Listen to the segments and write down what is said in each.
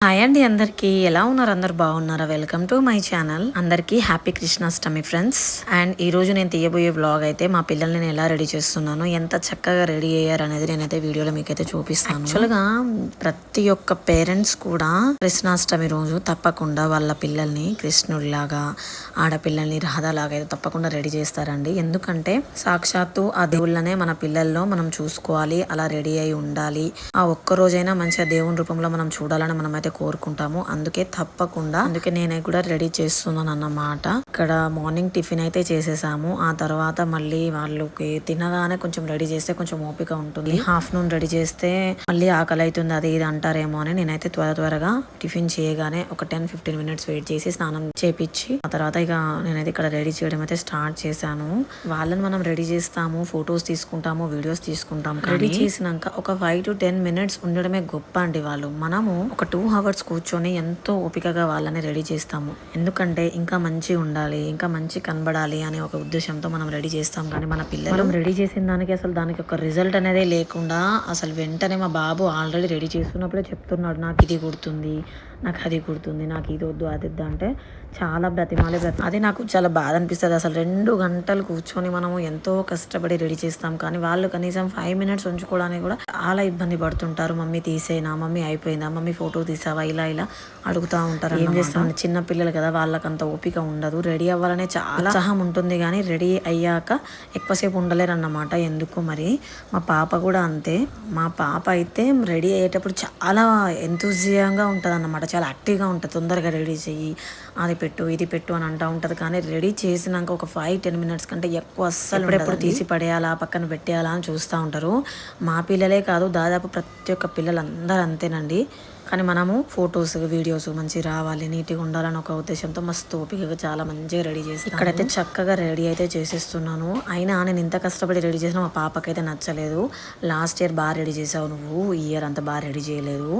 Hi అండి, అందరికి ఎలా ఉన్నారు? అందరు బాగున్నారా? Welcome to my channel. అందరికి హ్యాపీ కృష్ణాష్టమి ఫ్రెండ్స్. అండ్ ఈ రోజు నేను తీయబోయే వ్లాగ్ అయితే మా పిల్లల్ని నేను ఎలా రెడీ చేస్తున్నాను, ఎంత చక్కగా రెడీ అయ్యారు అనేది నేనైతే వీడియోలో మీకైతే చూపిస్తాను. యాక్చువల్గా ప్రతి ఒక్క పేరెంట్స్ కూడా కృష్ణాష్టమి రోజు తప్పకుండా వాళ్ళ పిల్లల్ని కృష్ణుడిలాగా, ఆడపిల్లల్ని రాధాలాగా అయితే తప్పకుండా రెడీ చేస్తారండి. ఎందుకంటే సాక్షాత్తు ఆ దేవుళ్ళనే మన పిల్లల్లో మనం చూసుకోవాలి, అలా రెడీ అయి ఉండాలి. ఆ ఒక్క రోజైనా మంచిగా దేవుని రూపంలో మనం చూడాలని మనం అయితే కోరుకుంటాము. అందుకే నేనే కూడా రెడీ చేస్తున్నాను అన్నమాట. ఇక్కడ మార్నింగ్ టిఫిన్ అయితే చేసేసాము. ఆ తర్వాత మళ్ళీ వాళ్ళకి తినగానే కొంచెం రెడీ చేస్తే కొంచెం ఓపిక ఉంటుంది. ఆఫ్టర్నూన్ రెడీ చేస్తే మళ్ళీ ఆకలి అవుతుంది అది ఇది అంటారేమో అని నేనైతే త్వరగా టిఫిన్ చేయగానే ఒక 10-15 మినిట్స్ వెయిట్ చేసి స్నానం చేపించి ఆ తర్వాత ఇక నేనైతే ఇక్కడ రెడీ చేయడం అయితే స్టార్ట్ చేశాను. వాళ్ళని మనం రెడీ చేస్తాము, ఫొటోస్ తీసుకుంటాము, వీడియోస్ తీసుకుంటాము. రెడీ చేసినాక ఒక 5-10 మినిట్స్ ఉండడమే గొప్ప అండి. మనము ఒక 2 hours కూర్చొని ఎంతో ఓపికగా వాళ్ళని రెడీ చేస్తాము. ఎందుకంటే ఇంకా మంచి ఉండాలి, ఇంకా మంచి కనబడాలి అనే ఒక ఉద్దేశంతో మనం రెడీ చేస్తాం. కానీ మన పిల్లలు రెడీ చేసిన దానికి ఒక రిజల్ట్ అనేది లేకుండా అసలు వెంటనే మా బాబు ఆల్రెడీ రెడీ చేస్తున్నప్పుడే చెప్తున్నాడు, నాకు ఇది గుర్తుంది, నాకు అది గుర్తుంది, నాకు ఇది వద్దు అది వద్దు అంటే చాలా అది నాకు చాలా బాధ అనిపిస్తుంది. అసలు 2 గంటలు కూర్చొని మనము ఎంతో కష్టపడి రెడీ చేస్తాం, కానీ వాళ్ళు కనీసం 5 మినిట్స్ ఉంచుకోవడానికి కూడా చాలా ఇబ్బంది పడుతుంటారు. మమ్మీ తీసేనా, మమ్మీ అయిపోయిందా, మమ్మీ ఫోటో తీసావా, ఇలా అడుగుతూ ఉంటారు. ఏం చేస్తాం, చిన్న పిల్లలు కదా, వాళ్ళకంత ఓపిక ఉండదు. రెడీ అవ్వాలనే చాలా ఉత్సాహం ఉంటుంది, కానీ రెడీ అయ్యాక ఎక్కువసేపు ఉండలేరు అన్నమాట. ఎందుకు మరి మా పాప కూడా అంతే. మా పాప అయితే రెడీ అయ్యేటప్పుడు చాలా ఎంతూజియంగా ఉంటుంది అన్నమాట, చాలా యాక్టివ్గా ఉంటుంది. తొందరగా రెడీ చెయ్యి, అది పెట్టు ఇది పెట్టు అని అంటూ ఉంటుంది. కానీ రెడీ చేసినాక ఒక 5-10 మినిట్స్ కంటే ఎక్కువ అస్సలు ఎప్పుడు తీసి పడేయాలా, పక్కన పెట్టేయాలా అని చూస్తూ ఉంటారు. మా పిల్లలే కాదు, దాదాపు ప్రతి ఒక్క పిల్లలు అందరూ అంతేనండి. కానీ మనము ఫొటోస్ వీడియోస్ మంచి రావాలి, నీట్గా ఉండాలని ఒక ఉద్దేశంతో మస్తు ఓపికగా చాలా మంచిగా రెడీ చేసి ఇక్కడైతే చక్కగా రెడీ అయితే చేసేస్తున్నాను. అయినా నేను ఇంత కష్టపడి రెడీ చేసినా మా పాపకైతే నచ్చలేదు. లాస్ట్ ఇయర్ బాగా రెడీ చేసావు నువ్వు, ఈ ఇయర్ అంత బాగా రెడీ చేయలేదు,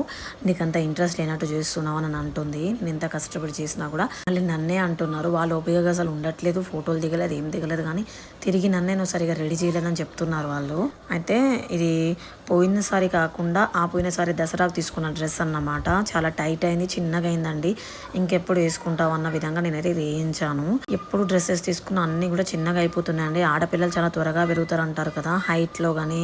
నీకు అంత ఇంట్రెస్ట్ లేనట్టు చేస్తున్నావు అని అంటుంది. నేను ఇంత కష్టపడి చేసినా కూడా మళ్ళీ నన్నే అంటున్నారు, వాళ్ళు ఓపికగా అసలు ఉండట్లేదు, ఫోటోలు దిగలేదు, ఏం దిగలేదు, కానీ తిరిగి నన్నే నువ్వు సరిగా రెడీ చేయలేదని చెప్తున్నారు వాళ్ళు. అయితే ఇది పోయినసారి కాకుండా ఆ పోయినసారి దసరాకు తీసుకున్న డ్రెస్ అన్నమాట. చాలా టైట్ అయింది, చిన్నగా అయిందండి. ఇంకెప్పుడు వేసుకుంటావు అన్న విధంగా నేనైతే వేయించాను. ఎప్పుడు డ్రెస్సెస్ తీసుకున్న అన్ని కూడా చిన్నగా అయిపోతున్నాయండి. ఆడపిల్లలు చాలా త్వరగా పెరుగుతారు అంటారు కదా, హైట్లో కానీ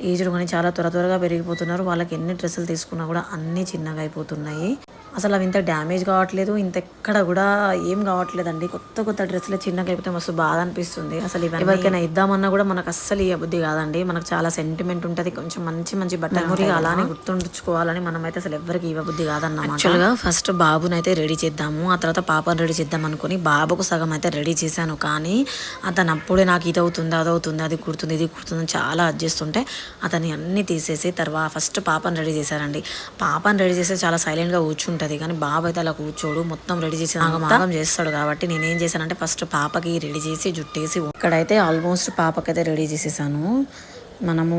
ఏజ్లో కానీ చాలా త్వరగా పెరిగిపోతున్నారు. వాళ్ళకి ఎన్ని డ్రెస్సులు తీసుకున్నా కూడా అన్నీ చిన్నగా అయిపోతున్నాయి. అసలు అవి ఇంత డ్యామేజ్ కావట్లేదు, ఇంత ఎక్కడ కూడా ఏం కావట్లేదండి. కొత్త డ్రెస్సులు చిన్నగా అయిపోతే మస్తు బాధ అనిపిస్తుంది. అసలు ఎవరికైనా ఇద్దామన్నా కూడా మనకు అస్సలు ఇవ్వ బుద్ధి కాదండి. మనకు చాలా సెంటిమెంట్ ఉంటుంది, కొంచెం మంచి బట్టలు అలానే గుర్తుంచుకోవాలని మనమైతే అసలు ఎవరికి ఇవ్వ బుద్ధి కాదన్నమాట. యాక్చువల్గా ఫస్ట్ బాబుని అయితే రెడీ చేద్దాము, ఆ తర్వాత పాపను రెడీ చేద్దాం అనుకుని బాబుకు సగం అయితే రెడీ చేశాను. కానీ అతను అప్పుడే నాకు ఇది అవుతుంది, అది కుడుతుంది, ఇది కుడుతుంది చాలా చేస్తుంటే అతన్ని అన్ని తీసేసి తర్వాత ఫస్ట్ పాపను రెడీ చేశారండి. పాపను రెడీ చేస్తే చాలా సైలెంట్గా కూర్చుంటుంది, కానీ బాబు అయితే అలా కూర్చోడు, మొత్తం రెడీ చేసి ఆగం చేస్తాడు. కాబట్టి నేనేం చేశానంటే ఫస్ట్ పాపకి రెడీ చేసి జుట్టేసి ఇక్కడైతే ఆల్మోస్ట్ పాపకైతే రెడీ చేసేసాను.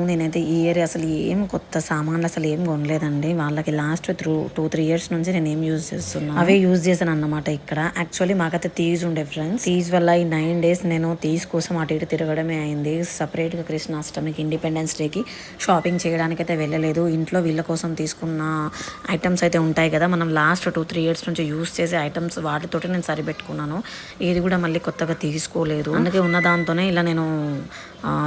నేనైతే ఈ ఇయర్ అసలు ఏం కొత్త సామాన్లు అసలు ఏం కొనలేదండి. వాళ్ళకి లాస్ట్ 2-3 ఇయర్స్ నుంచి నేను ఏం యూజ్ చేస్తున్నాను అవే యూజ్ చేశాను అన్నమాట. ఇక్కడ యాక్చువల్లీ మాకైతే తీజ్ ఉండే ఫ్రెండ్స్, తీజ్ వల్ల ఈ 9 days నేను తీజ్ కోసం అటు ఇటు తిరగడమే అయింది. సపరేట్గా కృష్ణాష్టమికి, ఇండిపెండెన్స్ డేకి షాపింగ్ చేయడానికి అయితే వెళ్ళలేదు. ఇంట్లో వీళ్ళ కోసం తీసుకున్న ఐటమ్స్ అయితే ఉంటాయి కదా, మనం లాస్ట్ 2-3 ఇయర్స్ నుంచి యూజ్ చేసే ఐటమ్స్, వాటితోటి నేను సరిపెట్టుకున్నాను. ఏది కూడా మళ్ళీ కొత్తగా తీసుకోలేదు. అందుకే ఉన్న దాంతోనే ఇలా నేను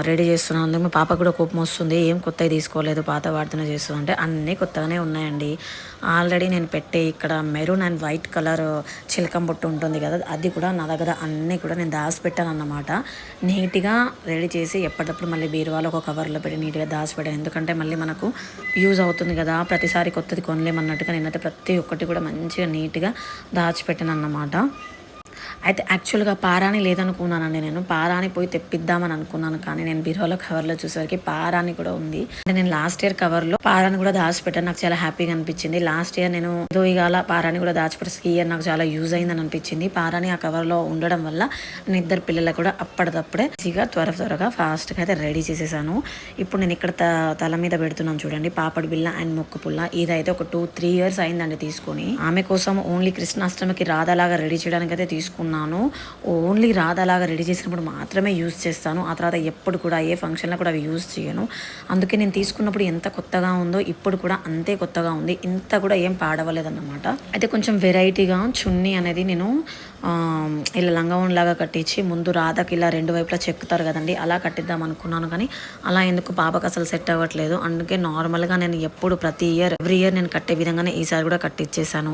రెడీ చేస్తున్నాను. అందుకే మా పాప కూడా కోపం వస్తుంది, ఏం కొత్తవి తీసుకోలేదు, పాత వాటితోనే చేస్తుంది అంటే. అన్నీ కొత్తగానే ఉన్నాయండి. ఆల్రెడీ నేను పెట్టే ఇక్కడ మెరూన్ అండ్ వైట్ కలర్ చిలకం బొట్టు ఉంటుంది కదా, అది కూడా నా దగ్గర అన్నీ కూడా నేను దాచిపెట్టాను అన్నమాట. నీట్గా రెడీ చేసి ఎప్పటికప్పుడు మళ్ళీ బీరువాలో ఒక కవర్లో పెట్టి నీట్గా దాచిపెట్టాను. ఎందుకంటే మళ్ళీ మనకు యూజ్ అవుతుంది కదా, ప్రతిసారి కొత్తది కొనలేమన్నట్టుగా నేనైతే ప్రతి ఒక్కటి కూడా మంచిగా నీట్గా దాచిపెట్టాను అన్నమాట. అయితే యాక్చువల్గా పారాని లేదనుకున్నానండి. నేను పారాని పోయి తెప్పిద్దామని అనుకున్నాను, కానీ నేను బీరువాలో కవర్లో చూసేసరికి పారాని కూడా ఉంది. అంటే నేను లాస్ట్ ఇయర్ కవర్లో పారాని కూడా దాచిపెట్టాను, నాకు చాలా హ్యాపీగా అనిపించింది. లాస్ట్ ఇయర్ నేను దోయిగాల పారాని కూడా దాచిపెట్టి ఈ ఇయర్ నాకు చాలా యూజ్ అయిందని అనిపించింది. పారాని ఆ కవర్లో ఉండడం వల్ల నేను ఇద్దరు పిల్లలకు కూడా అప్పటికప్పుడే ఈజీగా త్వరగా ఫాస్ట్గా అయితే రెడీ చేసేసాను. ఇప్పుడు నేను ఇక్కడ తల మీద పెడుతున్నాను చూడండి, పాపడి బిళ్ళ అండ్ మొక్కు పుల్ల. ఇదైతే ఒక 2-3 ఇయర్స్ అయిందండి తీసుకొని. ఆమె కోసం ఓన్లీ కృష్ణాష్టమికి రాధలాగా రెడీ చేయడానికి అయితే తీసుకున్నాను. తీసుకున్నాను. ఓన్లీ రాధలాగా రెడీ చేసినప్పుడు మాత్రమే యూజ్ చేస్తాను. ఆ తర్వాత ఎప్పుడు కూడా ఏ ఫంక్షన్లో కూడా అవి యూజ్ చేయను. అందుకే నేను తీసుకున్నప్పుడు ఎంత కొత్తగా ఉందో ఇప్పుడు కూడా అంతే కొత్తగా ఉంది. ఇంత కూడా ఏం పాడవలేదన్నమాట. అయితే కొంచెం వెరైటీగా చున్నీ అనేది నేను ఇలా లంగావోణిలాగా కట్టించి ముందు రాధకి ఇలా 2 వైపులా చెక్కుతారు కదండి, అలా కట్టిద్దాం అనుకున్నాను. కానీ అలా ఎందుకు పాపకు అసలు సెట్ అవ్వట్లేదు. అందుకే నార్మల్గా నేను ఎప్పుడు ఎవ్రీ ఇయర్ నేను కట్టే విధంగానే ఈసారి కూడా కట్టించేసాను.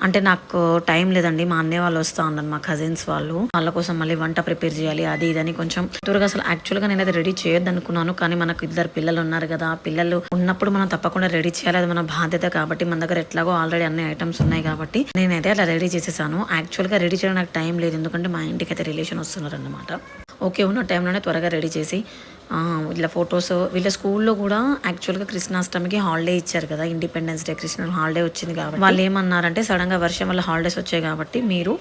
అంటే నాకు టైం లేదండి, మా అన్నయ్య వాళ్ళు వస్తూ ఉన్నారు, మా కజిన్స్ వాళ్ళ కోసం మళ్ళీ వంట ప్రిపేర్ చేయాలి, అది ఇదని కొంచెం త్వరగా అసలు యాక్చువల్గా నేనైతే రెడీ చేయొద్దు అనుకున్నాను. కానీ మనకు 2 పిల్లలు ఉన్నారు కదా, పిల్లలు ఉన్నప్పుడు మనం తప్పకుండా రెడీ చేయాలి, అది మన బాధ్యత. కాబట్టి మన దగ్గర ఎట్లాగో ఆల్రెడీ అన్ని ఐటమ్స్ ఉన్నాయి కాబట్టి నేనైతే అలా రెడీ చేసేసాను. యాక్చువల్గా రెడీ చేయడం నాకు టైం లేదు, ఎందుకంటే మా ఇంటికి అయితే రిలేషన్ వస్తున్నారు అన్నమాట. ఓకే, ఉన్న టైంలోనే త్వరగా రెడీ చేసి ఇలా ఫొటోస్ వీళ్ళ స్కూల్లో కూడా యాక్చువల్గా కృష్ణాష్టమికి హాలిడే ఇచ్చారు కదా, ఇండిపెండెన్స్ డే కృష్ణ హాలిడే వచ్చింది కాబట్టి వాళ్ళు ఏమన్నారంటే సడన్గా వర్షం వల్ల హాలిడేస్ వచ్చాయి కాబట్టి మీరు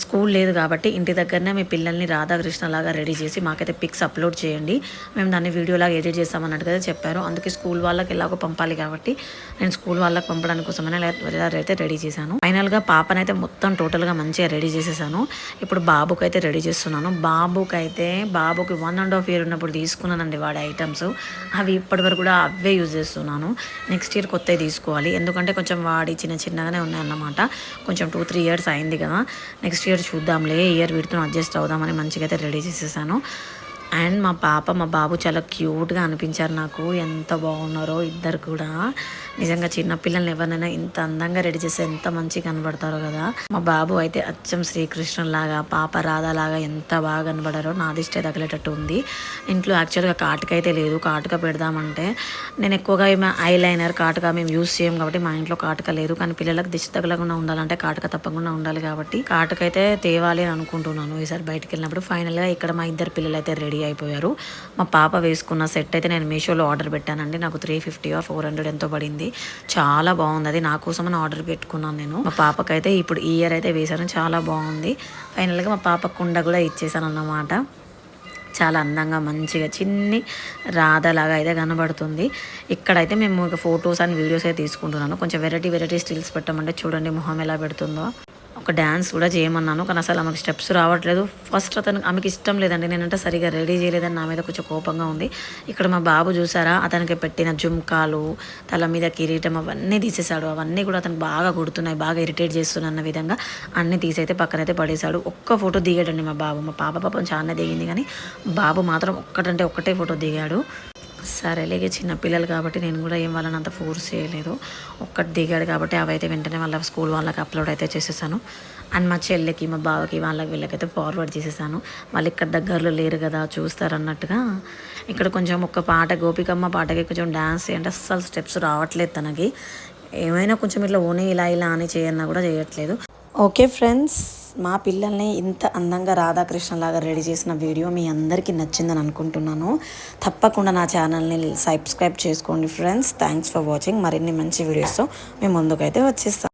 స్కూల్ లేదు కాబట్టి ఇంటి దగ్గరనే మీ పిల్లల్ని రాధాకృష్ణ లాగా రెడీ చేసి మాకైతే పిక్స్ అప్లోడ్ చేయండి, మేము దాన్ని వీడియోలాగా ఎడిట్ చేస్తామన్నట్టుగా చెప్పారు. అందుకే స్కూల్ వాళ్ళకి ఎలాగో పంపాలి కాబట్టి నేను స్కూల్ వాళ్ళకి పంపడానికి కోసమైనా అయితే రెడీ చేశాను. ఫైనల్గా పాపనైతే మొత్తం టోటల్గా మంచిగా రెడీ చేసేసాను. ఇప్పుడు బాబుకి అయితే రెడీ చేస్తున్నాను. బాబుకి 1.5 year ఉన్నప్పుడు తీసుకున్నానండి వాడి ఐటమ్స్, అవి ఇప్పటి వరకు కూడా అవే యూజ్ చేస్తున్నాను. నెక్స్ట్ ఇయర్ కొత్తవి తీసుకోవాలి, ఎందుకంటే కొంచెం వాడి చిన్నగానే ఉన్నాయన్నమాట. కొంచెం 2-3 years అయింది కదా, నెక్స్ట్ ఇయర్ చూద్దాంలే, ఇయర్ వీటితో అడ్జస్ట్ అవుదామని మంచిగా అయితే రెడీ చేసేసాను. అండ్ మా బాబు చాలా క్యూట్గా అనిపించారు నాకు, ఎంత బాగున్నారో ఇద్దరు కూడా. నిజంగా చిన్నపిల్లల్ని ఎవరినైనా ఇంత అందంగా రెడీ చేస్తే ఎంత మంచిగా కనబడతారో కదా. మా బాబు అయితే అచ్చం శ్రీకృష్ణులాగా, పాప రాధలాగా ఎంత బాగా కనబడారో. నా దిష్టే తగిలేటట్టు ఉంది. ఇంట్లో యాక్చువల్గా కాటుక అయితే లేదు, కాటుక పెడదామంటే నేను ఎక్కువగా ఐలైనర్ కాటుక మేము యూస్ చేయం కాబట్టి మా ఇంట్లో కాటుక లేదు. కానీ పిల్లలకు దిష్టి తగలకుండా ఉండాలంటే కాటుక తప్పకుండా ఉండాలి కాబట్టి కాటుక అయితే తేవాలి అని అనుకుంటున్నాను ఈసారి బయటికి వెళ్ళినప్పుడు. ఫైనల్గా ఇక్కడ మా ఇద్దరు పిల్లలు అయితే రెడీ అయిపోయారు. మా పాప వేసుకున్న సెట్ అయితే నేను మీషోలో ఆర్డర్ పెట్టానండి, నాకు 350 or 400 ఎంతో పడింది. చాలా బాగుంది, అది నా కోసమని ఆర్డర్ పెట్టుకున్నాను నేను. మా పాపకైతే ఇప్పుడు ఈ ఇయర్ అయితే వేసాను, చాలా బాగుంది. ఫైనల్గా మా పాప కుండ కూడా ఇచ్చేసాను అన్నమాట. చాలా అందంగా మంచిగా చిన్ని రాధలాగా అయితే కనబడుతుంది. ఇక్కడైతే మేము ఫొటోస్ అండ్ వీడియోస్ అయితే తీసుకుంటున్నాను. కొంచెం వెరైటీ స్టిల్స్ పెట్టమంటే చూడండి మొహం ఎలా పెడుతుందో. ఒక డ్యాన్స్ కూడా చేయమన్నాను, కానీ అసలు ఆమెకు స్టెప్స్ రావట్లేదు. ఫస్ట్ ఆమెకి ఇష్టం లేదండి, నేనంటే సరిగా రెడీ చేయలేదని నా మీద కొంచెం కోపంగా ఉంది. ఇక్కడ మా బాబు చూసారా, అతనికి పెట్టిన జుమ్కాలు, తల మీద కిరీటం అవన్నీ తీసేశాడు. అవన్నీ కూడా అతనికి బాగా గుర్తున్నాయి, బాగా ఇరిటేట్ చేస్తున్నాయి అన్న విధంగా అన్నీ తీసైతే పక్కనైతే పడేశాడు. ఒక్క ఫోటో దిగాడండి మా బాబు. మా పాపం చాలా దిగింది, కానీ బాబు మాత్రం ఒక్కటే ఫోటో దిగాడు. సరే లేక చిన్నపిల్లలు కాబట్టి నేను కూడా ఏం వాళ్ళని అంత ఫోర్స్ చేయలేదు. ఒక్కటి దిగాడు కాబట్టి అవైతే వెంటనే వాళ్ళ స్కూల్ వాళ్ళకి అప్లోడ్ అయితే చేసేసాను. అండ్ మా చెల్లికి, మా బావకి, వీళ్ళకైతే ఫార్వర్డ్ చేసేసాను. వాళ్ళు ఇక్కడ దగ్గరలో లేరు కదా, చూస్తారన్నట్టుగా. ఇక్కడ కొంచెం ఒక పాట, గోపికమ్మ పాటకి కొంచెం డ్యాన్స్ చేయంటే అస్సలు స్టెప్స్ రావట్లేదు తనకి. ఏమైనా కొంచెం ఇట్లా ఓనే ఇలా అని చేయన్నా కూడా చేయట్లేదు. ఓకే ఫ్రెండ్స్, మా పిల్లల్ని ఇంత అందంగా రాధాకృష్ణలాగా రెడీ చేసిన వీడియో మీ అందరికీ నచ్చిందని అనుకుంటున్నాను. తప్పకుండా నా ఛానల్ని సబ్స్క్రైబ్ చేసుకోండి ఫ్రెండ్స్. Thanks for watching. మరిన్ని మంచి వీడియోస్తో మేము ముందుకైతే వచ్చేస్తాం.